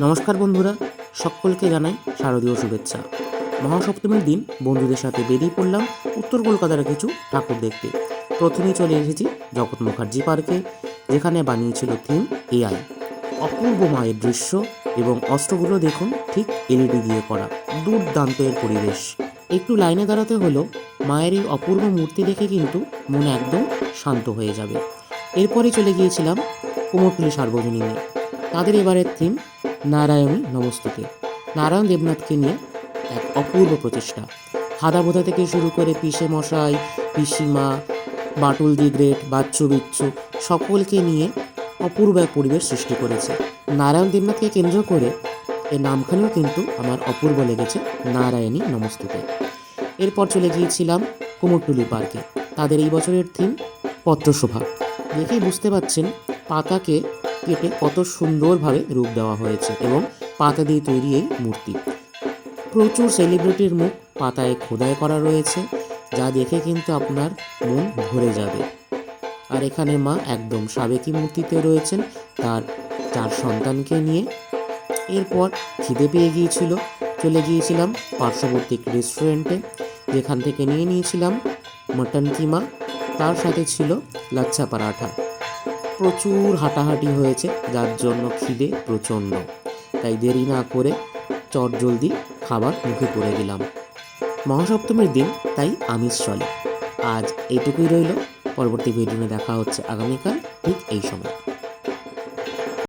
নমস্কার বন্ধুরা, সকলকে জানাই শারদীয় শুভেচ্ছা। মহাসপ্তমীর দিন বন্ধুদের সাথে বেরিয়ে পড়লাম উত্তর কলকাতার কিছু ঠাকুর দেখতে। প্রথমেই চলে এসেছি জগৎ মুখার্জি পার্কে, যেখানে বানিয়েছিল থিম এআই। অপূর্ব মায়ের দৃশ্য এবং অস্ত্রগুলো দেখুন ঠিক এলইডি দিয়ে করা, দুর্দান্ত এর পরিবেশ। একটু লাইনে দাঁড়াতে হলো, মায়ের এই অপূর্ব মূর্তি দেখে কিন্তু মন একদম শান্ত হয়ে যাবে। এরপরে চলে গিয়েছিলাম কুমোরটুলি সার্বজনীনে। তাদের এবারের থিম নারায়ণী নমস্তুতে। নারায়ণ দেবনাথকে নিয়ে এক অপূর্ব প্রচেষ্টা। হাদা বোধা থেকে শুরু করে পিসে মশাই, পিসিমা, বাটুল দি গ্রেট, বাচ্চু বিচ্ছু সকলকে নিয়ে অপূর্ব এক পরিবেশ সৃষ্টি করেছে। নারায়ণ দেবনাথকে কেন্দ্র করে এর নামখানেও কিন্তু আমার অপূর্ব লেগেছে, নারায়ণী নমস্তুতে। এরপর চলে গিয়েছিলাম কুমোরটুলি পার্কে। তাদের এই বছরের থিম পত্রশোভা। দেখেই বুঝতে পাচ্ছেন পাতাকে কেটে কত সুন্দরভাবে রূপ দেওয়া হয়েছে এবং পাতা দিয়ে তৈরি এই মূর্তি। প্রচুর সেলিব্রিটির মুখ পাতায় খোদাই করা রয়েছে, যা দেখে কিন্তু আপনার মন ভরে যাবে। আর এখানে মা একদম সাবেকি মূর্তিতে রয়েছেন তার 4 সন্তানকে নিয়ে। এরপর খিদে পেয়ে গিয়েছিল, চলে গিয়েছিলাম পার্শ্ববর্তী রেস্টুরেন্টে, যেখান থেকে নিয়ে নিয়েছিলাম মটন কিমা, তার সাথে ছিল লাচ্ছা পরাঠা। প্রচুর হাঁটাহাঁটি হয়েছে, যার জন্য খিদে প্রচণ্ড, তাই দেরি না করে চটজলদি খাবার মুখে পুরে দিলাম। মহাসপ্তমীর দিন তাই আমিষ চলে। আজ এইটুকুই রইল। পরবর্তী ভিডিওতে দেখা হচ্ছে আগামীকাল ঠিক এই সময়।